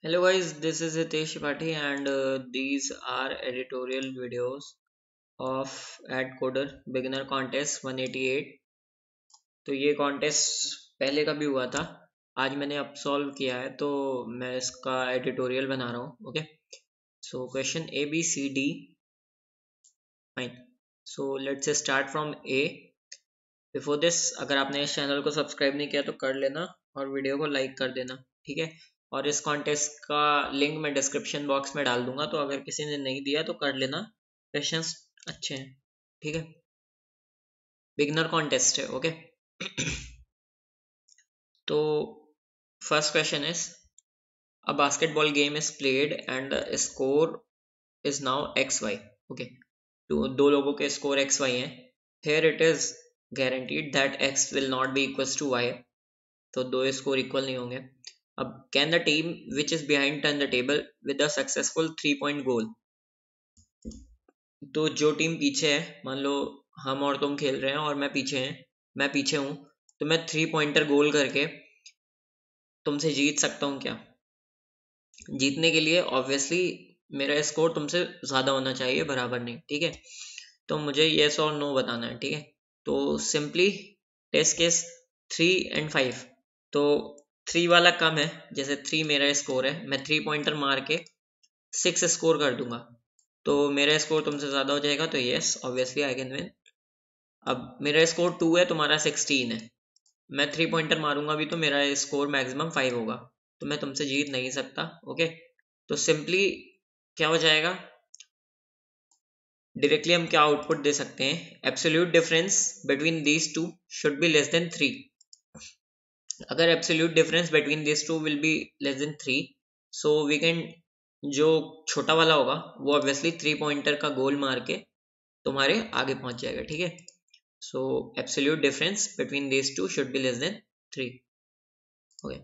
Hello guys, this is Hitesh Tripathi and these are editorial videos of AdCoder Beginner Contest 188। तो ये contest पहले का भी हुआ था, आज मैंने अब सॉल्व किया है तो मैं इसका एडिटोरियल बना रहा हूँ। Okay, so question A B C D, fine. So let's start from A. Before this, अगर आपने इस चैनल को सब्सक्राइब नहीं किया तो कर लेना और वीडियो को लाइक कर देना, ठीक है। और इस कॉन्टेस्ट का लिंक मैं डिस्क्रिप्शन बॉक्स में डाल दूंगा, तो अगर किसी ने नहीं दिया तो कर लेना, क्वेश्चंस अच्छे हैं, ठीक है। बिगनर कॉन्टेस्ट है, ओके। तो first question is a basketball game is played and the score is now X Y. Okay, तो दो लोगों के स्कोर एक्स वाई हैं। Here it is guaranteed that x will not be equals to y, तो दो score equal नहीं होंगे। अब can the team which is behind turn the table with a successful 3 point goal. तो जो team पीछे है, मान लो हम और तुम खेल रहे हैं और मैं पीछे हूं, तो मैं 3 पॉइंटर गोल करके तुमसे जीत सकता हूं क्या? जीतने के लिए ऑब्वियसली मेरा स्कोर तुमसे ज्यादा होना चाहिए, बराबर नहीं, ठीक है। तो मुझे यस और नो बताना है, ठीक है। तो सिंपली टेस्ट केस 3 और 5, तो 3 वाला कम है, जैसे 3 मेरा स्कोर है, मैं 3 पॉइंटर मार के 6 स्कोर कर दूंगा, तो मेरा स्कोर तुमसे ज्यादा हो जाएगा, तो yes obviously I can win. अब मेरा स्कोर 2 है, तुम्हारा 16 है, मैं 3 पॉइंटर मारूंगा भी तो मेरा स्कोर मैक्सिमम 5 होगा, तो मैं तुमसे जीत नहीं सकता। ओके, तो सिंपली क्या हो जाएगा, डायरेक्टली हम क्या आउटपुट दे सकते हैं, absolute difference between these two should be less than 3। अगर absolute difference between this two will be less than 3, so we can, जो छोटा वाला होगा वो ऑब्वियसली 3 पॉइंटर का गोल मार के तुम्हारे आगे पहुंच जाएगा, ठीक है। So absolute difference between this two should be less than 3। Okay,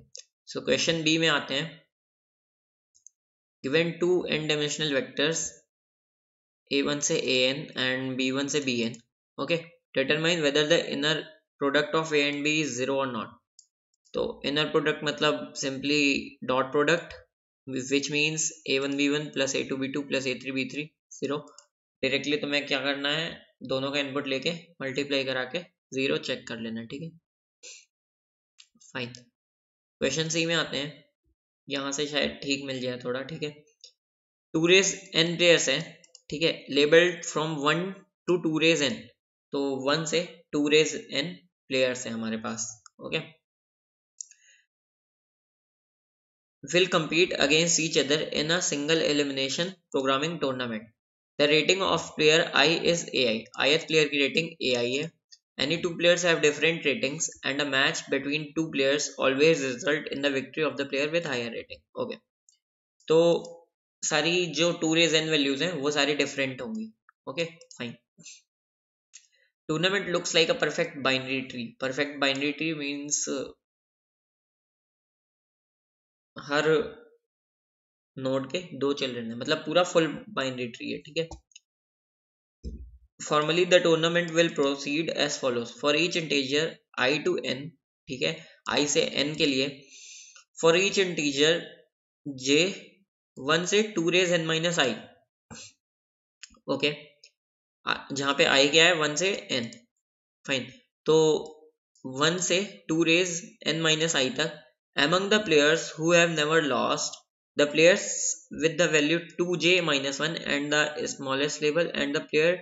so question B में आते हैं। Given two n dimensional vectors a1 से an and b1 से bn, okay, determine whether the inner product of a and b is 0 और not. तो inner product मतलब simply dot product, which means a1 b1 plus a2 b2 plus a3 b3 0। Directly तुम्हें क्या करना है, दोनों का इनपुट लेके मल्टीप्लाई करा के 0 चेक कर लेना, ठीक है, फाइन। क्वेश्चन सी में आते हैं, यहाँ से शायद ठीक मिल जाए थोड़ा, ठीक है। 2 रेज n प्लेयर्स है, ठीक है, labelled from 1 to 2 raise n, तो 1 से 2 रेज n प्लेयर्स है हमारे पास, okay. will compete against each other in a single elimination programming tournament. The rating of player I is AI. ith player की rating AI है। Any two players have different ratings and a match between two players always result in the victory of the player with higher rating. Okay, तो सारी जो 2 raise n values हैं वो सारी different होंगी, okay, fine. Tournament looks like a perfect binary tree. Perfect binary tree means her node के 2 children है, मतलब पूरा फुल बाइनरी ट्री है, ठीक है। Formally the tournament will proceed as follows for each integer i to n, ठीक है, i से n के लिए, फॉर ईच इंटीजर j 1 से 2 raise n minus i, okay, जहां पे i क्या है 1 से n, फाइन। तो 1 से 2 रेज n माइनस i तक, among the players who have never lost, the players with the value 2j minus 1 and the smallest label and the player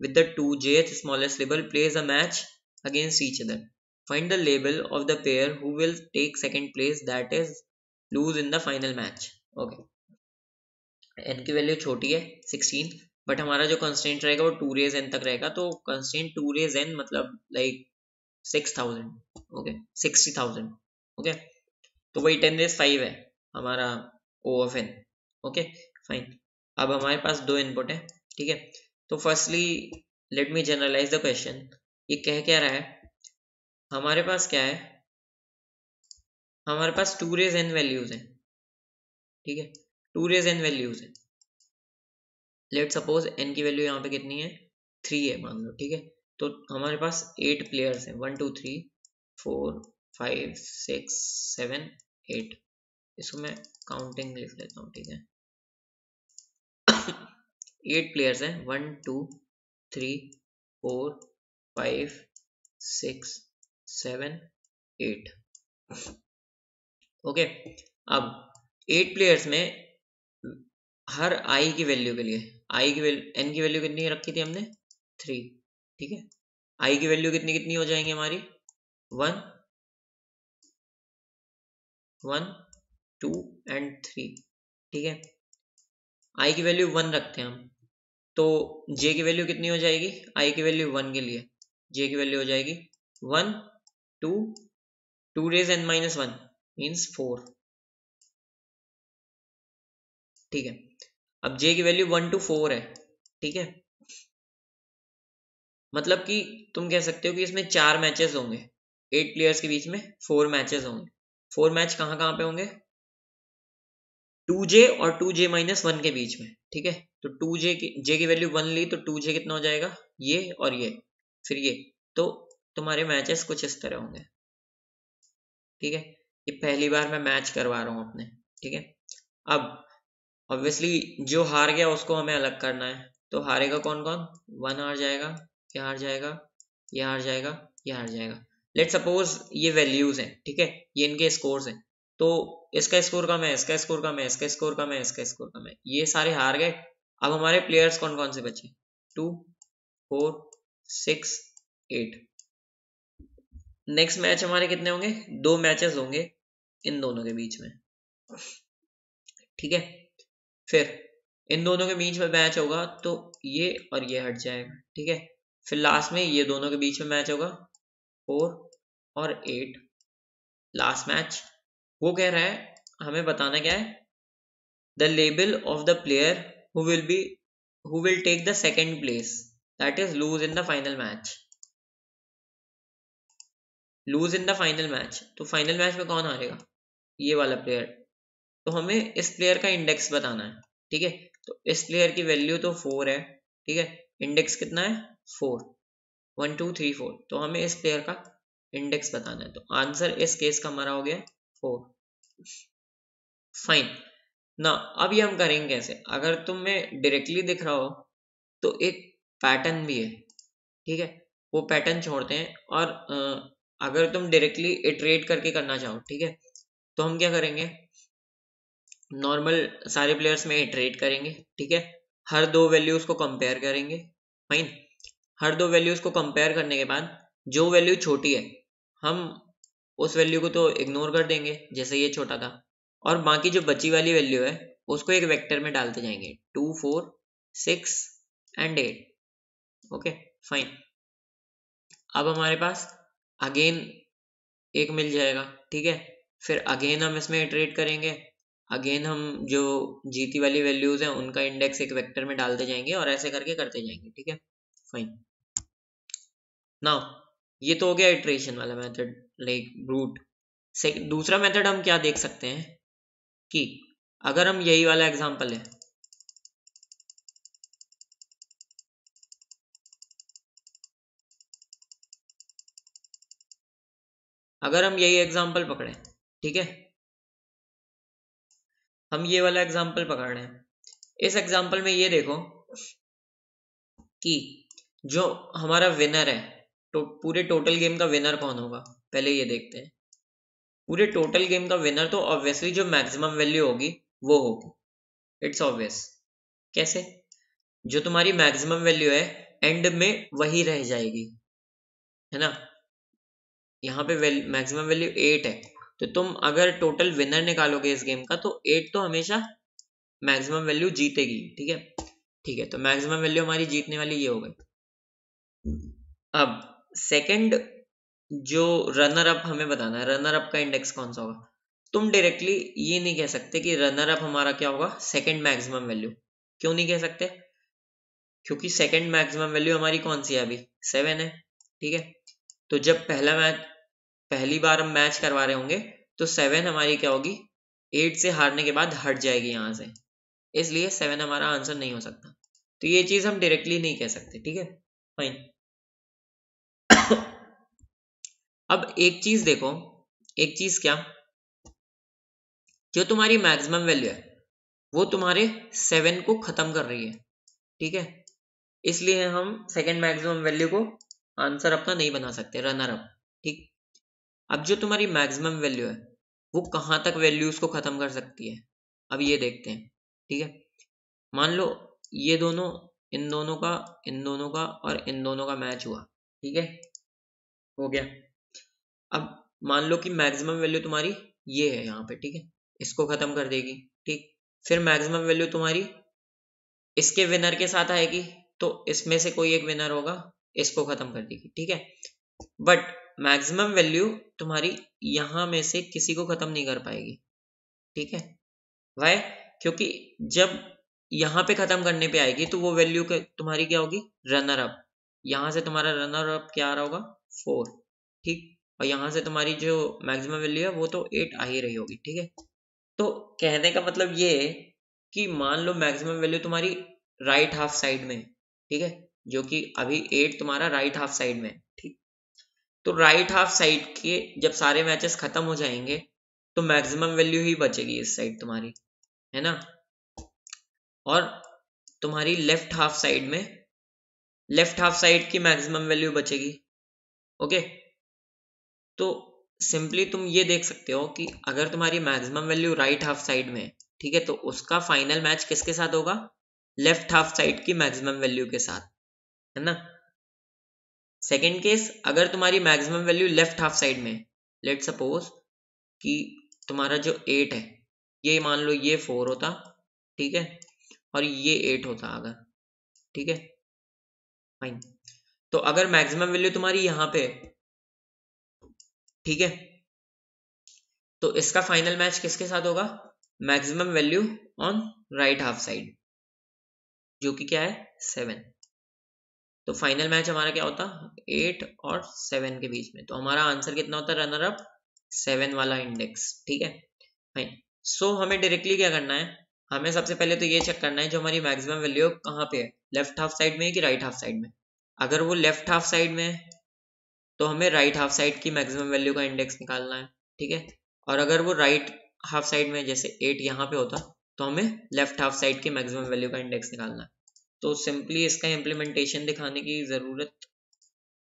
with the 2jth smallest label plays a match against each other. Find the label of the pair who will take second place, that is lose in the final match. Okay, n की value छोटी है 16, but हमारा जो constant रहेगा वो 2 raise n तक रहेगा, तो कंस्टेंट 2 रेज n मतलब लाइक 6000, ओके, 60,000, ओके। तो वही 10 रेज 5 है हमारा O of n, okay, fine. अब हमारे पास दो इनपुट है, ठीक है। तो firstly let me generalise the question. ये कह क्या रहा है, हमारे पास क्या है, हमारे पास 2 रेज n वैल्यूज हैं, ठीक है, 2 रेज n वैल्यूज हैं। लेट सपोज n की वैल्यू यहाँ पे कितनी है, 3 है मान लो, ठीक है। तो हमारे पास 8 प्लेयर्स हैं, 1 2 3 4 5 6 7 8, इसको मैं काउंटिंग लिख लेता हूँ, ठीक है। 8 प्लेयर्स हैं, 1 2 3 4 5 6 7 8। ओके, अब 8 प्लेयर्स में हर आई की वैल्यू के लिए, आई की वैल्यू, एन की वैल्यू कितनी रखी थी हमने 3, ठीक है। आई की वैल्यू कितनी कितनी हो जाएंगी हमारी 1 1 2 एंड 3, ठीक है। आई की वैल्यू 1 रखते हैं हम, तो जे की वैल्यू कितनी हो जाएगी आई की वैल्यू 1 के लिए, जे की वैल्यू हो जाएगी 1 2 2 रेज n माइनस 1 मीन्स 4, ठीक है। अब जे की वैल्यू 1 to 4 है, ठीक है। मतलब कि तुम कह सकते हो कि इसमें 4 मैचेस होंगे, 8 प्लेयर्स के बीच में 4 मैचेस होंगे। 4 मैच कहाँ कहाँ पे होंगे 2j और 2j माइनस 1 के बीच में, ठीक है। तो 2j की जे की वैल्यू 1 ली तो 2j कितना हो जाएगा ये और ये, फिर ये, तो तुम्हारे मैचेस कुछ इस तरह होंगे, ठीक है। ये पहली बार मैं मैच करवा रहा हूँ अपने, ठीक है। अब ऑब्वियसली जो हार गया उसको हमें अलग करना है, तो हारेगा कौन कौन, 1 हार जाएगा, ये हार जाएगा, ये हार जाएगा, ये हार जाएगा। लेट सपोज ये वैल्यूज हैं, ठीक है, ये इनके स्कोर्स हैं, तो इसका स्कोर कम है, इसका स्कोर कम है, इसका स्कोर कम है, इसका स्कोर कम है, ये सारे हार गए। अब हमारे प्लेयर्स कौन कौन से बचे 2 4 6 8। नेक्स्ट मैच हमारे कितने होंगे 2 मैचेस होंगे इन दोनों के बीच में, ठीक है। फिर इन दोनों के बीच में मैच होगा तो ये और ये हट जाएगा, ठीक है। फिर लास्ट में ये दोनों के बीच में मैच होगा 4 और 8, लास्ट मैच। वो कह रहा है हमें बताना क्या है, the label of the player who will take the second place that is lose in the final match, lose in the final match. तो फाइनल मैच में कौन हारेगा ये वाला प्लेयर, तो हमें इस प्लेयर का इंडेक्स बताना है, ठीक है। तो इस प्लेयर की वैल्यू तो 4 है, ठीक है, इंडेक्स कितना है 4 1 2 3 4, तो हमें इस प्लेयर का इंडेक्स बताना है। तो आंसर इस केस का हमारा हो गया 4, फाइन ना। अब ये हम करेंगे कैसे, अगर तुम्हें डायरेक्टली दिख रहा हो तो एक पैटर्न भी है, ठीक है, वो पैटर्न छोड़ते हैं। और अगर तुम डायरेक्टली इटरेट करके करना चाहो, ठीक है, तो हम क्या करेंगे, नॉर्मल सारे प्लेयर्स में इटरेट करेंगे, ठीक है। हर 2 वैल्यूज को कंपेयर करेंगे, फाइन। हर 2 वैल्यूज को कंपेयर करने के बाद जो वैल्यू छोटी है हम उस वैल्यू को तो इग्नोर कर देंगे जैसे ये छोटा था, और बाकी जो बची वाली वैल्यू है उसको एक वेक्टर में डालते जाएंगे 2 4 6 एंड 8, ओके फाइन। अब हमारे पास अगेन एक मिल जाएगा, ठीक है। फिर अगेन हम इसमें इटरेट करेंगे, अगेन हम जो जीती वाली वैल्यूज हैं उनका इंडेक्स एक वेक्टर में डालते जाएंगे और ऐसे करके करते जाएंगे, ठीक है, फाइन। नाउ ये तो हो गया इटरेशन वाला मेथड, लाइक ब्रूट। दूसरा मेथड हम क्या देख सकते हैं कि अगर हम यही वाला एग्जांपल है, अगर हम यही एग्जांपल पकड़े, ठीक है, हम ये वाला एग्जांपल पकड़ रहे हैं। इस एग्जांपल में ये देखो कि जो हमारा विनर है, तो पूरे टोटल गेम का विनर कौन होगा, पहले ये देखते हैं। पूरे टोटल गेम का विनर तो ऑब्वियसली जो मैक्सिमम वैल्यू होगी वो होगी, इट्स ऑब्वियस। कैसे, जो तुम्हारी मैक्सिमम वैल्यू है एंड में वही रह जाएगी, है ना। यहाँ पे मैक्सिमम वैल्यू 8 है, तो तुम अगर टोटल विनर निकालोगे इस गेम का तो 8 तो हमेशा मैक्सिमम वैल्यू जीतेगी, ठीक है। ठीक है, तो मैक्सिमम वैल्यू हमारी जीतने वाली ये हो गई। अब सेकंड जो रनर अप हमें बताना है, रनर अप का इंडेक्स कौन सा होगा। तुम डायरेक्टली ये नहीं कह सकते कि रनर अप हमारा क्या होगा सेकंड मैक्सिमम वैल्यू। क्यों नहीं कह सकते, क्योंकि सेकंड मैक्सिमम वैल्यू हमारी कौन सी है अभी 7 है, ठीक है। तो जब पहली बार हम मैच करवा रहे होंगे तो 7 हमारी क्या होगी 8 से हारने के बाद हट जाएगी यहाँ से, इसलिए 7 हमारा आंसर नहीं हो सकता। तो ये चीज हम डायरेक्टली नहीं कह सकते, ठीक है, फाइन। अब एक चीज देखो, एक चीज क्या, जो तुम्हारी मैक्सिमम वैल्यू है वो तुम्हारे 7 को खत्म कर रही है, ठीक है, इसलिए हम सेकंड मैक्सिमम वैल्यू को आंसर अपना नहीं बना सकते, रनर अप, ठीक। अब जो तुम्हारी मैक्सिमम वैल्यू है वो कहाँ तक वैल्यूज को खत्म कर सकती है, अब ये देखते हैं, ठीक है। मान लो ये दोनों, इन दोनों का, इन दोनों का और इन दोनों का मैच हुआ, ठीक है, हो गया। अब मान लो कि मैक्सिमम वैल्यू तुम्हारी ये है यहाँ पे, ठीक है, इसको खत्म कर देगी, ठीक। फिर मैक्सिमम वैल्यू तुम्हारी इसके विनर के साथ आएगी, तो इसमें से कोई एक विनर होगा, इसको खत्म कर देगी, ठीक है। बट मैक्सिमम वैल्यू तुम्हारी यहां में से किसी को खत्म नहीं कर पाएगी, ठीक है। वाई? क्योंकि जब यहां पे खत्म करने पे आएगी तो वो वैल्यू तुम्हारी क्या होगी, रनर अप। यहां से तुम्हारा रनर अप क्या आ रहा होगा, 4, ठीक। और यहां से तुम्हारी जो मैक्सिमम वैल्यू है वो तो 8 आ ही रही होगी, ठीक है। तो कहने का मतलब ये है कि मान लो मैक्सिमम वैल्यू तुम्हारी राइट हाफ साइड में, ठीक है, जो कि अभी 8 तुम्हारा राइट हाफ साइड में, ठीक। तो राइट हाफ साइड के जब सारे मैचेस खत्म हो जाएंगे तो मैक्सिमम वैल्यू ही बचेगी इस साइड तुम्हारी, है ना। और तुम्हारी लेफ्ट हाफ साइड में, लेफ्ट हाफ साइड की मैक्सिमम वैल्यू बचेगी, ओके। तो सिंपली तुम ये देख सकते हो कि अगर तुम्हारी maximum value right half side में, ठीक है, तो उसका फाइनल मैच किसके साथ होगा, लेफ्ट हाफ साइड की मैक्सिमम वैल्यू के साथ, है ना। सेकेंड केस, अगर तुम्हारी maximum value left half side में, लेट सपोज कि तुम्हारा जो 8 है, ये मान लो ये 4 होता, ठीक है, और ये 8 होता अगर, ठीक है, फाइन। तो अगर मैक्सिमम वैल्यू तुम्हारी यहाँ पे, ठीक है, तो इसका फाइनल मैच किसके साथ होगा, maximum value on right half side, जो कि क्या है 7। तो फाइनल मैच हमारा क्या होता, 8 और 7 के बीच में। तो हमारा आंसर कितना होता है, रनर अप 7 वाला इंडेक्स, ठीक है, फाइन। सो हमें डायरेक्टली क्या करना है, हमें सबसे पहले तो ये चेक करना है जो हमारी मैक्सिमम वैल्यू कहाँ पे है, लेफ्ट हाफ साइड में है कि राइट हाफ साइड में। अगर वो लेफ्ट हाफ साइड में है तो हमें राइट हाफ साइड की मैक्सिमम वैल्यू का इंडेक्स निकालना है, ठीक है। और अगर वो राइट हाफ साइड में, जैसे 8 यहाँ पे होता, तो हमें लेफ्ट हाफ साइड की मैक्सिमम वैल्यू का इंडेक्स निकालना है। तो सिंपली इसका इम्प्लीमेंटेशन दिखाने की जरूरत,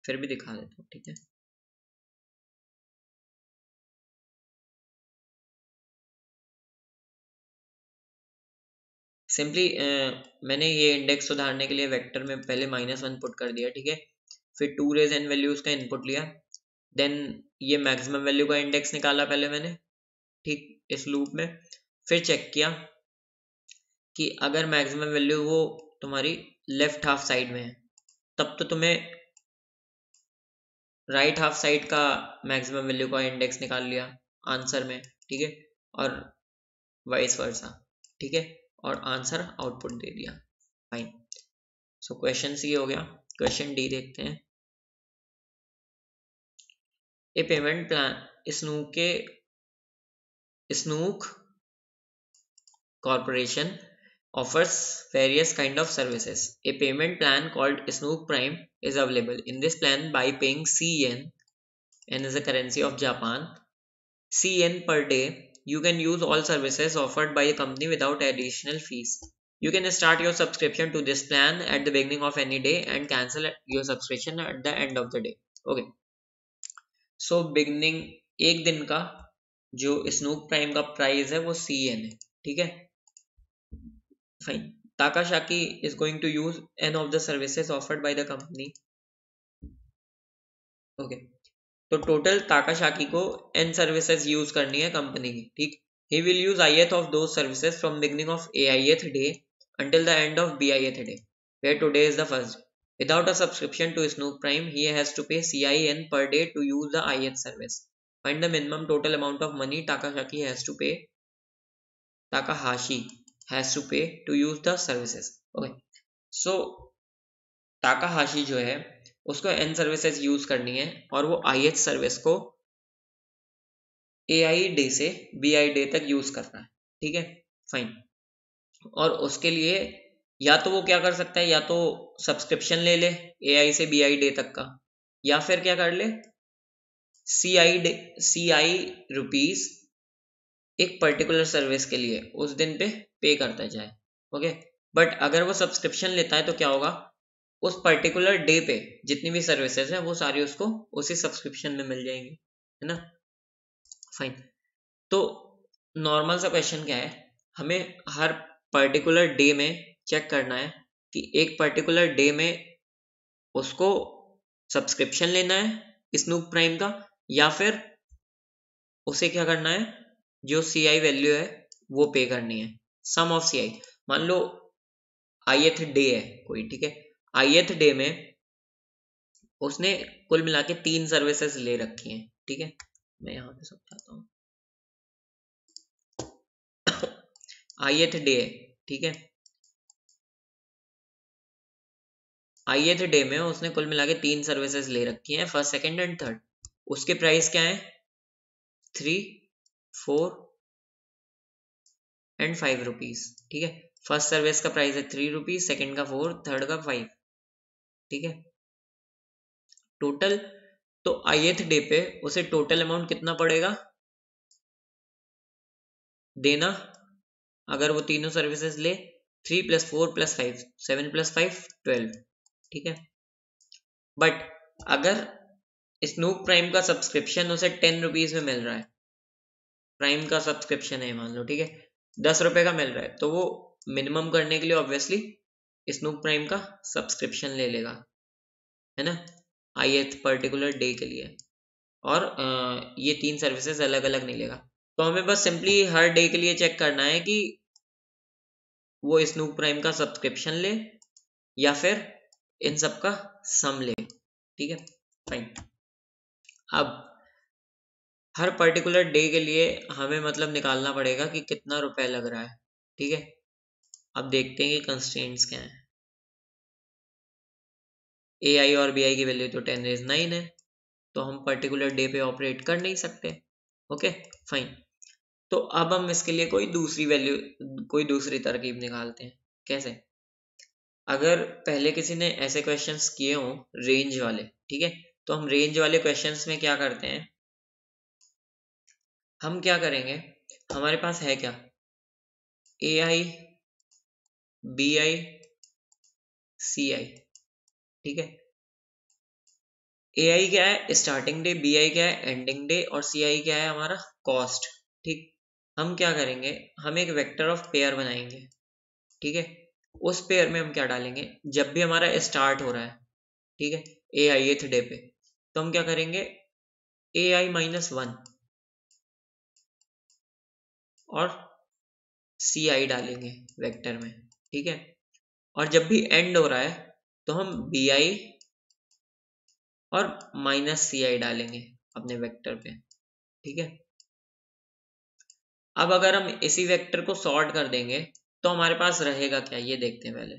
फिर भी दिखा देता हूँ, ठीक है। सिंपली मैंने ये इंडेक्स सुधारने के लिए वेक्टर में पहले -1 पुट कर दिया, ठीक है। फिर 2 रेज एन वैल्यूज का इनपुट लिया, देन ये मैक्सिमम वैल्यू का इंडेक्स निकाला पहले मैंने, ठीक, इस लूप में। फिर चेक किया कि अगर मैक्सिमम वैल्यू वो तुम्हारी लेफ्ट हाफ साइड में है, तब तो तुम्हें राइट हाफ साइड का मैक्सिमम वैल्यू का इंडेक्स निकाल लिया आंसर में, ठीक है, और वाइस वर्सा, ठीक है, और आंसर आउटपुट दे दिया, फाइन। सो क्वेश्चन सी हो गया। क्वेश्चन डी देखते हैं। A payment plan snook corporation offers various kind of services. A payment plan called Snook Prime is available. In this plan, by paying CN, N is the currency of Japan, CN per day, you can use all services offered by the company without additional fees. You can start your subscription to this plan at the beginning of any day and cancel your subscription at the end of the day. Okay. So beginning एक दिन का जो Snook prime का price है वो CN है, ठीक है, fine. Takashaki is going to use N of the services offered by the company. Okay. तो टोटल ताकाशाकी को n सर्विसेज यूज करनी है कंपनी की, ठीक। He will use ith of those services from beginning of aith day until the end of bith day, where today is the first day. Without a subscription to Snook Prime, he has to pay CIN per day to use the ith service. Find the minimum total amount of money Takahashi has to pay to use the services. Okay. So Takahashi जो है उसको n services use करनी है और वो ith service को AI day से BI day तक यूज करना है, ठीक है, फाइन। और उसके लिए या तो वो क्या कर सकता है, या तो सब्सक्रिप्शन ले ले AI से BI डे तक का, या फिर क्या कर ले CI रुपीज एक पर्टिकुलर सर्विस के लिए उस दिन पे करता जाए। ओके, बट अगर वो सब्सक्रिप्शन लेता है तो क्या होगा, उस पर्टिकुलर डे पे जितनी भी सर्विसेज है वो सारी उसको उसी सब्सक्रिप्शन में मिल जाएंगी, है ना। फाइन। तो नॉर्मल सा क्वेश्चन क्या है, हमें हर पर्टिकुलर डे में चेक करना है कि एक पर्टिकुलर डे में उसको सब्सक्रिप्शन लेना है स्नूप प्राइम का, या फिर उसे क्या करना है, जो CI वैल्यू है वो पे करनी है, सम ऑफ CI। मान लो ith डे है कोई, ठीक है, ith डे में उसने कुल मिला के 3 सर्विसेज ले रखी हैं, ठीक है। मैं यहाँ पे समझाता हूँ। ith डे है, ठीक है, ith डे में उसने कुल मिला के 3 सर्विसेज ले रखी हैं, फर्स्ट सेकंड एंड थर्ड। उसके प्राइस क्या है, 3, 4 एंड 5 रुपीज, ठीक है। फर्स्ट सर्विस का प्राइस है 3 रुपीज, सेकेंड का 4, थर्ड का 5, ठीक है। टोटल, तो ith डे पे उसे टोटल अमाउंट कितना पड़ेगा देना, अगर वो तीनों सर्विसेज ले, 3 + 4 + 5, 7 + 5 12, ठीक है। बट अगर स्नूप प्राइम का सब्सक्रिप्शन उसे 10 रुपीज में मिल रहा है, प्राइम का सब्सक्रिप्शन है मान लो, ठीक है, 10 रुपए का मिल रहा है, तो वो मिनिमम करने के लिए ऑब्वियसली स्नूप प्राइम का सब्सक्रिप्शन ले लेगा, है ना, ith पर्टिकुलर डे के लिए। और ये 3 सर्विसेज अलग अलग नहीं लेगा। तो हमें बस सिंपली हर डे के लिए चेक करना है कि वो स्नूप प्राइम का सब्सक्रिप्शन ले या फिर इन सब का सम ले, ठीक है। फाइन। अब हर पर्टिकुलर डे के लिए हमें मतलब निकालना पड़ेगा कि कितना रुपए लग रहा है, ठीक है। अब देखते हैं कि कंस्ट्रेंट्स क्या है। AI और BI की वैल्यू तो 10⁻⁹ है, तो हम पर्टिकुलर डे पे ऑपरेट कर नहीं सकते। Okay, fine. तो अब हम इसके लिए कोई दूसरी वैल्यू, कोई दूसरी तरकीब निकालते हैं। कैसे, अगर पहले किसी ने ऐसे क्वेश्चंस किए हों रेंज वाले, ठीक है, तो हम रेंज वाले क्वेश्चंस में क्या करते हैं, हम क्या करेंगे, हमारे पास है क्या, AI, BI, CI, ठीक है। AI क्या है, स्टार्टिंग डे, BI क्या है, एंडिंग डे, और CI क्या है, हमारा कॉस्ट, ठीक। हम क्या करेंगे, हम एक वेक्टर ऑफ पेयर बनाएंगे, ठीक है। उस पेयर में हम क्या डालेंगे, जब भी हमारा स्टार्ट हो रहा है, ठीक है, AIth डे पे, तो हम क्या करेंगे, AI -1 और CI डालेंगे वेक्टर में, ठीक है। और जब भी एंड हो रहा है तो हम BI और -CI डालेंगे अपने वेक्टर पे, ठीक है। अब अगर हम इसी वेक्टर को सॉर्ट कर देंगे तो हमारे पास रहेगा क्या, ये देखते हैं पहले।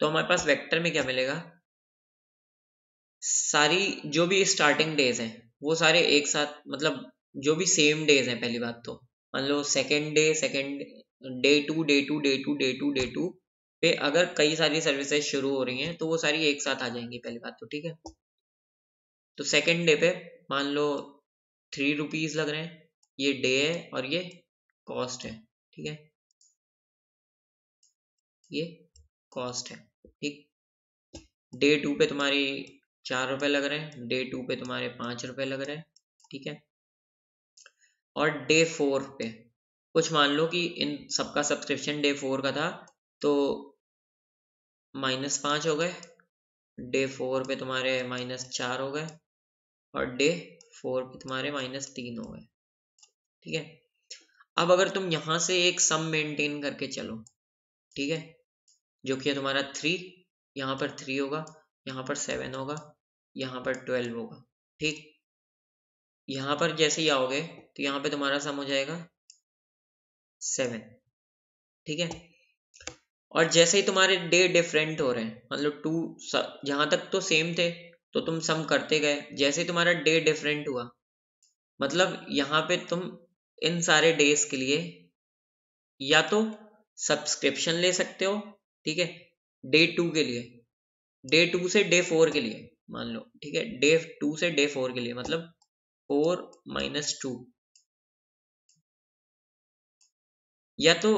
तो हमारे पास वेक्टर में क्या मिलेगा, सारी जो भी स्टार्टिंग डेज हैं वो सारे एक साथ, मतलब जो भी सेम डेज हैं, पहली बात तो मान लो second day, second day two, day two, day two, day two, day two पे अगर कई सारी सर्विसेज शुरू हो रही हैं तो वो सारी एक साथ आ जाएंगी, पहली बात तो, ठीक है। तो सेकेंड डे पे मान लो 3 रुपीज लग रहे हैं, ये डे है और ये कॉस्ट है, ठीक है, ये कॉस्ट है, ठीक। डे टू पे तुम्हारी 4 रुपए लग रहे हैं, डे टू पे तुम्हारे 5 रुपए लग रहे हैं, ठीक है। और डे 4 पे कुछ मान लो कि इन सबका सब्सक्रिप्शन डे 4 का था, तो -5 हो गए, डे 4 पे तुम्हारे -4 हो गए, और डे 4 पे तुम्हारे -3 हो गए, ठीक है। अब अगर तुम यहां से एक सम मेंटेन करके चलो, ठीक है, जो कि है तुम्हारा 3, यहाँ पर 3 होगा, यहाँ पर 7 होगा, यहाँ पर 12 होगा, ठीक। यहाँ पर जैसे ही आओगे तो यहाँ पे तुम्हारा सम हो जाएगा 7, ठीक है। और जैसे ही तुम्हारे डे डिफरेंट हो रहे हैं, मतलब टू, जहां तक तो सेम थे तो तुम सम करते गए, जैसे ही तुम्हारा डे डिफरेंट हुआ, मतलब यहाँ पे तुम इन सारे डेज के लिए या तो सब्सक्रिप्शन ले सकते हो, ठीक है, डे 2 के लिए, डे 2 से डे 4 के लिए मान लो, ठीक है, डे 2 से डे 4 के लिए, मतलब 4 - 2, या तो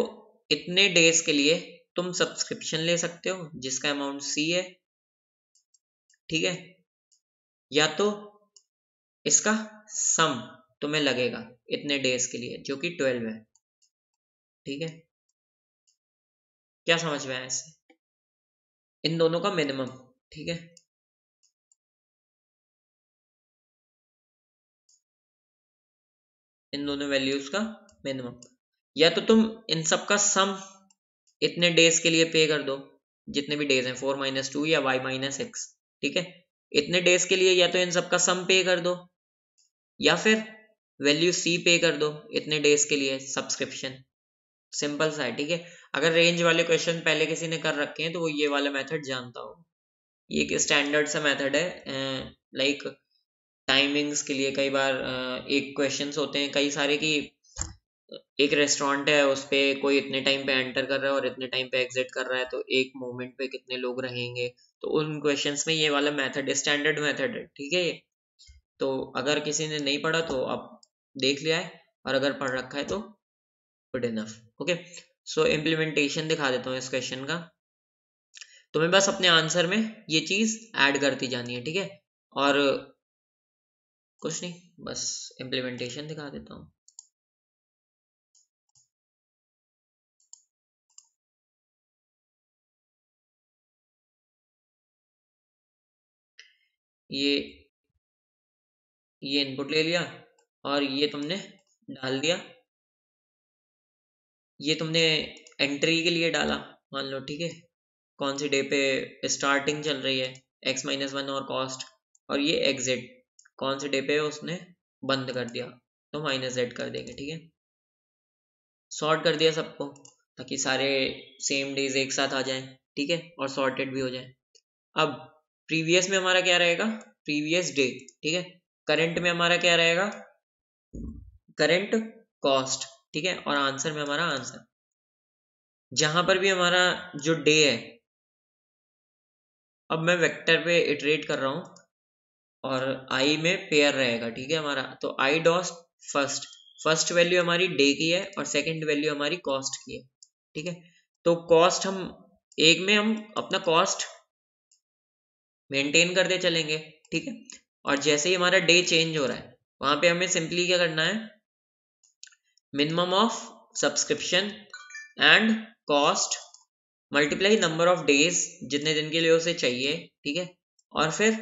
इतने डेज के लिए तुम सब्सक्रिप्शन ले सकते हो जिसका अमाउंट C है, ठीक है, या तो इसका सम तुम्हें लगेगा इतने डेज के लिए जो कि 12 है, ठीक है। क्या समझ में आया इससे? इन दोनों का मिनिमम, ठीक है, इन दोनों वैल्यूज का मिनिमम, या तो तुम इन सब का सम इतने डेज के लिए पे कर दो, जितने भी डेज हैं 4 - 2 या y - x, ठीक है, इतने डेज के लिए या तो इन सब का सम पे कर दो या फिर वैल्यू C पे कर दो इतने डेज के लिए सब्सक्रिप्शन। सिंपल सा है, ठीक है। अगर रेंज वाले क्वेश्चन पहले किसी ने कर रखे हैं तो वो ये वाला मेथड जानता हो। ये एक स्टैंडर्ड सा मेथड है, लाइक टाइमिंग्स के लिए कई बार एक क्वेश्चंस होते हैं कई सारे कि एक रेस्टोरेंट है उस पे कोई इतने टाइम पे एंटर कर रहा है और इतने टाइम पे एग्जिट कर रहा है, तो एक मोमेंट पे कितने लोग रहेंगे, तो उन क्वेश्चंस में ये वाला मेथड स्टैंडर्ड मेथड है, ठीक है ये। तो अगर किसी ने नहीं पढ़ा तो आप देख लिया है, और अगर पढ़ रखा है तो गुड इनफ, ओके। सो इम्प्लीमेंटेशन दिखा देता हूँ इस क्वेश्चन का। तुम्हें बस अपने आंसर में ये चीज ऐड करती जानी है, ठीक है, और कुछ नहीं, बस इम्प्लीमेंटेशन दिखा देता हूँ। ये इनपुट ले लिया और ये तुमने डाल दिया, ये तुमने एंट्री के लिए डाला, मान लो, ठीक है, कौन सी डे पे स्टार्टिंग चल रही है x - 1 और कॉस्ट, और ये एग्जिट कौन से डे पे उसने बंद कर दिया, तो -z कर देंगे, ठीक है। सॉर्ट कर दिया सबको ताकि सारे सेम डेज एक साथ आ जाएं, ठीक है, और सॉर्टेड भी हो जाए। अब प्रीवियस में हमारा क्या रहेगा, प्रीवियस डे, ठीक है। करंट में हमारा क्या रहेगा, करंट कॉस्ट, ठीक है, और आंसर में हमारा आंसर। जहां पर भी हमारा जो डे है, अब मैं वेक्टर पे इटरेट कर रहा हूं और आई में पेयर रहेगा, ठीक है हमारा, तो I dot first, first value हमारी डे की है और सेकंड वैल्यू हमारी कॉस्ट की है, ठीक है। तो कॉस्ट हम एक में हम अपना कॉस्ट मेंटेन करते चलेंगे, ठीक है, और जैसे ही हमारा डे चेंज हो रहा है वहां पे हमें सिंपली क्या करना है, minimum of subscription and cost multiply number of days, जितने दिन के लिए उसे चाहिए, ठीक है, और फिर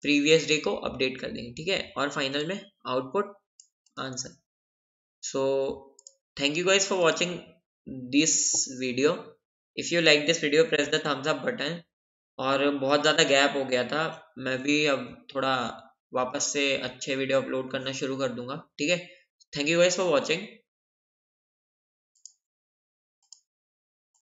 प्रीवियस डे को अपडेट कर देंगे, ठीक है, और फाइनल में output answer. So thank you guys for watching this video. If you like this video press the thumbs up button. और बहुत ज़्यादा गैप हो गया था, मैं भी अब थोड़ा वापस से अच्छे वीडियो अपलोड करना शुरू कर दूंगा, ठीक है। Thank you guys for watching.